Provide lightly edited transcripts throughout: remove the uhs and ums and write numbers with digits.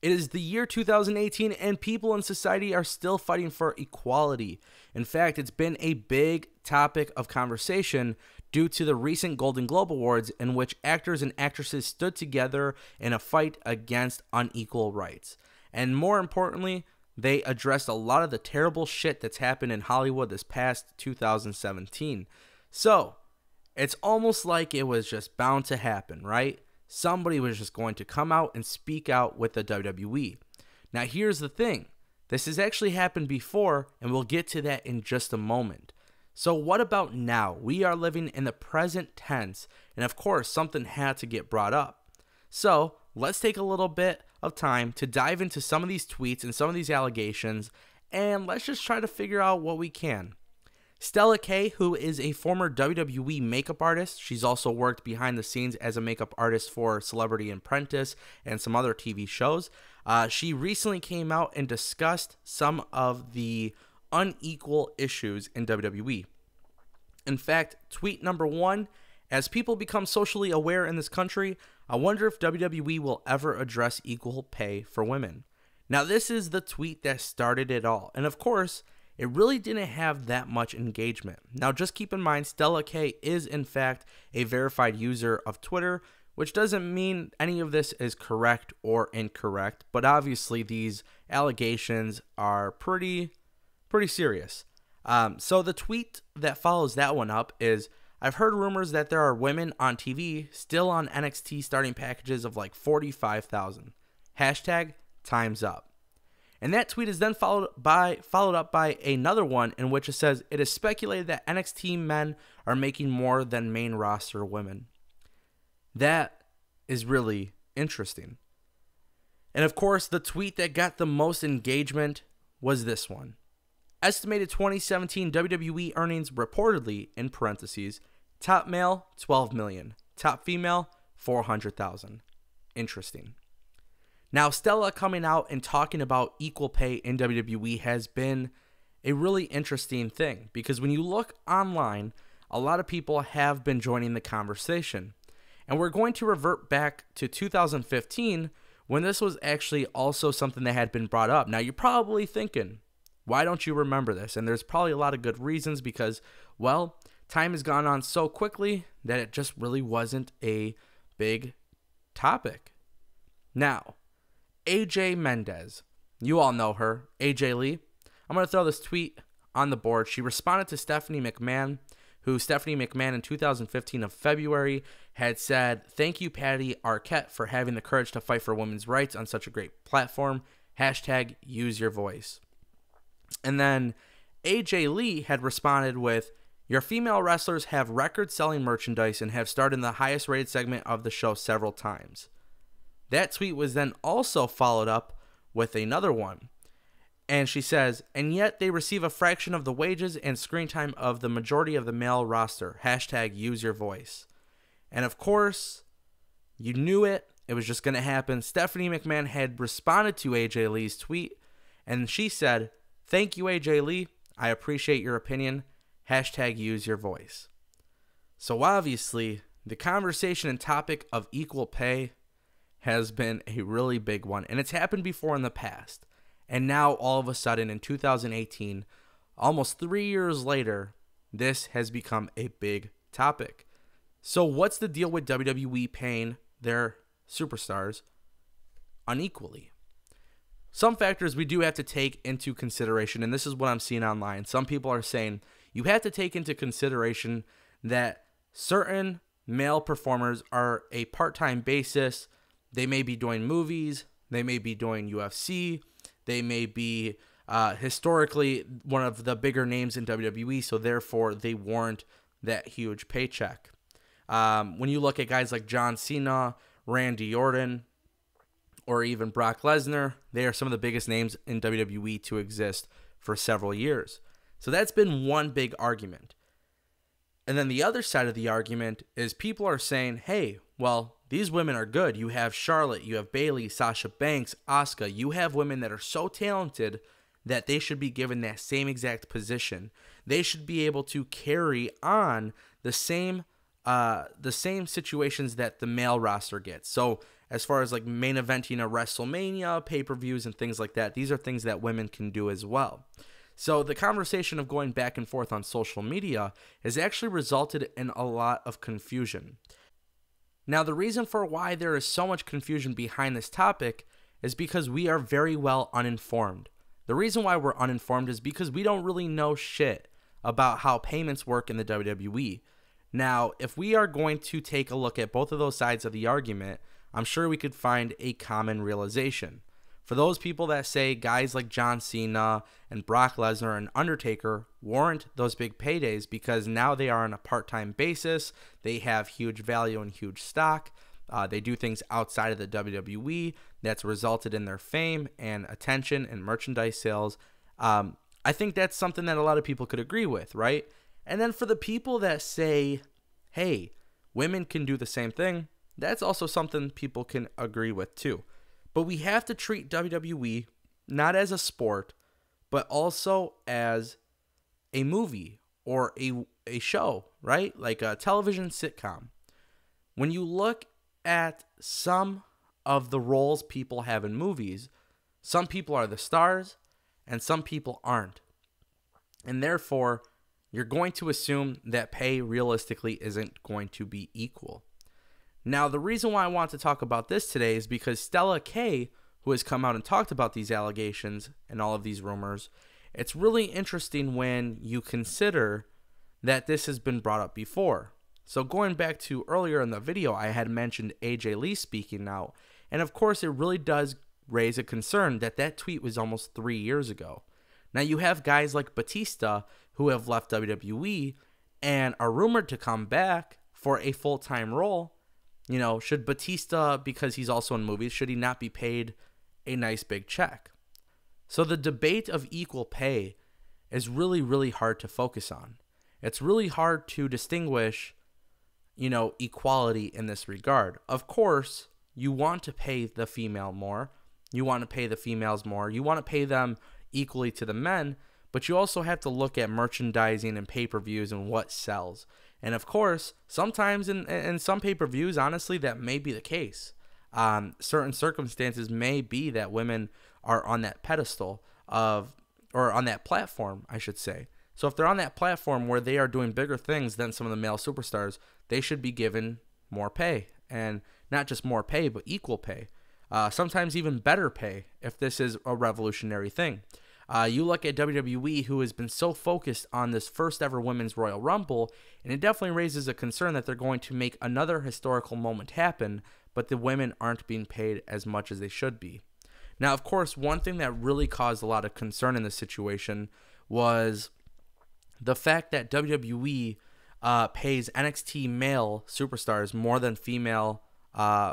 It is the year 2018 and people in society are still fighting for equality. In fact, it's been a big topic of conversation due to the recent Golden Globe Awards in which actors and actresses stood together in a fight against unequal rights. And more importantly, they addressed a lot of the terrible shit that's happened in Hollywood this past 2017. So, it's almost like it was just bound to happen, right? Somebody was just going to come out and speak out with the WWE. Now, here's the thing. This has actually happened before, and we'll get to that in just a moment. So what about now? We are living in the present tense, and of course, something had to get brought up. So, let's take a little bit of time to dive into some of these tweets and some of these allegations, and let's just try to figure out what we can. Stella Kae, who is a former WWE makeup artist, she's also worked behind the scenes as a makeup artist for Celebrity Apprentice and some other TV shows. She recently came out and discussed some of the unequal issues in WWE. In fact, tweet number 1, as people become socially aware in this country, I wonder if WWE will ever address equal pay for women. Now, this is the tweet that started it all. And of course, it really didn't have that much engagement. Now, just keep in mind, Stella Kae is in fact a verified user of Twitter, which doesn't mean any of this is correct or incorrect, but obviously these allegations are pretty serious. So the tweet that follows that one up is, I've heard rumors that there are women on TV still on NXT starting packages of like $45,000. Hashtag time's up. And that tweet is then followed up by another one in which it says, it is speculated that NXT men are making more than main roster women. That is really interesting. And of course, the tweet that got the most engagement was this one. Estimated 2017 WWE earnings reportedly, in parentheses, top male, 12 million. Top female, 400,000. Interesting. Now, Stella coming out and talking about equal pay in WWE has been a really interesting thing because when you look online, a lot of people have been joining the conversation. And we're going to revert back to 2015 when this was actually also something that had been brought up. Now, you're probably thinking, why don't you remember this? And there's probably a lot of good reasons because, well, time has gone on so quickly that it just really wasn't a big topic. Now, AJ Mendez. You all know her, AJ Lee. I'm going to throw this tweet on the board. She responded to Stephanie McMahon, who Stephanie McMahon in 2015 of February had said, thank you, Patty Arquette, for having the courage to fight for women's rights on such a great platform. Hashtag use your voice. And then AJ Lee had responded with, your female wrestlers have record-selling merchandise and have starred in the highest rated segment of the show several times. That tweet was then also followed up with another one. And she says, and yet they receive a fraction of the wages and screen time of the majority of the male roster. Hashtag use your voice. And of course, you knew it. It was just going to happen. Stephanie McMahon had responded to AJ Lee's tweet, and she said, thank you, AJ Lee. I appreciate your opinion. Hashtag use your voice. So obviously, the conversation and topic of equal pay has been a really big one, and it's happened before in the past. And now, all of a sudden, in 2018, almost 3 years later, this has become a big topic. So what's the deal with WWE paying their superstars unequally? Some factors we do have to take into consideration, and this is what I'm seeing online. Some people are saying you have to take into consideration that certain male performers are a part-time basis. They may be doing movies, they may be doing UFC, they may be historically one of the bigger names in WWE, so therefore they warrant that huge paycheck. When you look at guys like John Cena, Randy Orton, or even Brock Lesnar, they are some of the biggest names in WWE to exist for several years. So that's been one big argument. And then the other side of the argument is people are saying, hey, well, these women are good. You have Charlotte, you have Bayley, Sasha Banks, Asuka. You have women that are so talented that they should be given that same exact position. They should be able to carry on the same situations that the male roster gets. So as far as like main eventing a WrestleMania, pay-per-views, and things like that. These are things that women can do as well. So the conversation of going back and forth on social media has actually resulted in a lot of confusion. Now, the reason for why there is so much confusion behind this topic is because we are very well uninformed. The reason why we're uninformed is because we don't really know shit about how payments work in the WWE. Now, if we are going to take a look at both of those sides of the argument, I'm sure we could find a common realization. For those people that say guys like John Cena and Brock Lesnar and Undertaker warrant those big paydays because now they are on a part-time basis, they have huge value and huge stock, they do things outside of the WWE that's resulted in their fame and attention and merchandise sales. I think that's something that a lot of people could agree with, right? And then for the people that say, hey, women can do the same thing, that's also something people can agree with too. But we have to treat WWE not as a sport, but also as a movie or a show, right? Like a television sitcom. When you look at some of the roles people have in movies, some people are the stars and some people aren't. And therefore, you're going to assume that pay realistically isn't going to be equal. Now, the reason why I want to talk about this today is because Stella Kae, who has come out and talked about these allegations and all of these rumors, it's really interesting when you consider that this has been brought up before. So going back to earlier in the video, I had mentioned AJ Lee speaking out. And of course, it really does raise a concern that that tweet was almost 3 years ago. Now, you have guys like Batista who have left WWE and are rumored to come back for a full-time role. You know, should Batista, because he's also in movies, should he not be paid a nice big check? So the debate of equal pay is really, really hard to focus on. It's really hard to distinguish, equality in this regard. Of course, you want to pay the female more. You want to pay the females more. You want to pay them equally to the men, but you also have to look at merchandising and pay-per-views and what sells. And of course, sometimes in some pay-per-views, honestly, that may be the case. Certain circumstances may be that women are on that pedestal or on that platform, I should say. So if they're on that platform where they are doing bigger things than some of the male superstars, they should be given more pay. And not just more pay, but equal pay. Sometimes even better pay if this is a revolutionary thing. You look at WWE, who has been so focused on this first ever Women's Royal Rumble, and it definitely raises a concern that they're going to make another historical moment happen, but the women aren't being paid as much as they should be. Now, of course, one thing that really caused a lot of concern in this situation was the fact that WWE pays NXT male superstars more than female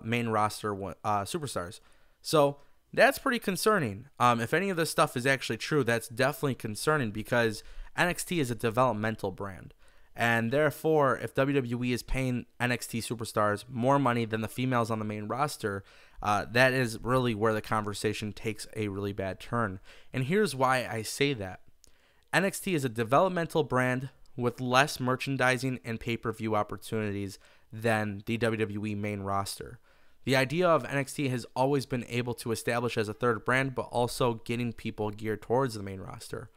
main roster superstars. So that's pretty concerning. If any of this stuff is actually true, that's definitely concerning because NXT is a developmental brand. And therefore, if WWE is paying NXT superstars more money than the females on the main roster, that is really where the conversation takes a really bad turn. And here's why I say that. NXT is a developmental brand with less merchandising and pay-per-view opportunities than the WWE main roster. The idea of NXT has always been able to establish as a third brand, but also getting people geared towards the main roster.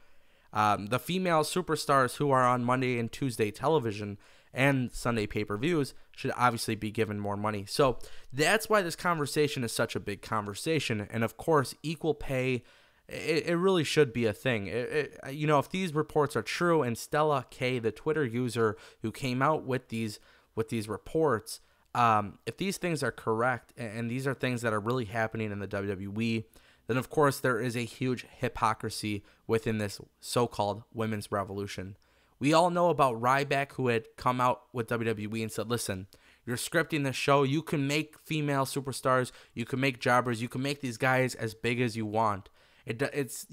The female superstars who are on Monday and Tuesday television and Sunday pay-per-views should obviously be given more money. So that's why this conversation is such a big conversation. And of course, equal pay, it really should be a thing. If these reports are true, and Stella Kae, the Twitter user who came out with these reports, if these things are correct and these are things that are really happening in the WWE, then of course there is a huge hypocrisy within this so-called women's revolution. We all know about Ryback, who had come out with WWE and said, listen, you're scripting this show, you can make female superstars, you can make jobbers, you can make these guys as big as you want. It's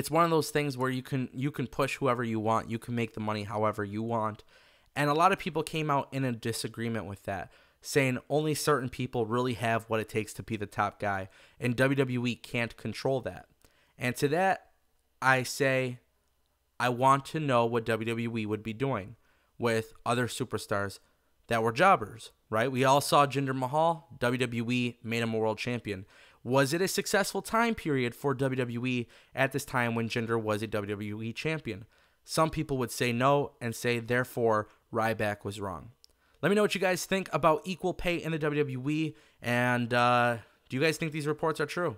one of those things where you can push whoever you want, you can make the money however you want. And a lot of people came out in a disagreement with that, saying only certain people really have what it takes to be the top guy, and WWE can't control that. And to that, I say, I want to know what WWE would be doing with other superstars. that were jobbers, right? We all saw Jinder Mahal. WWE made him a world champion. Was it a successful time period for WWE at this time when Jinder was a WWE champion? Some people would say no and say, therefore, Ryback was wrong. Let me know what you guys think about equal pay in the WWE, and do you guys think these reports are true?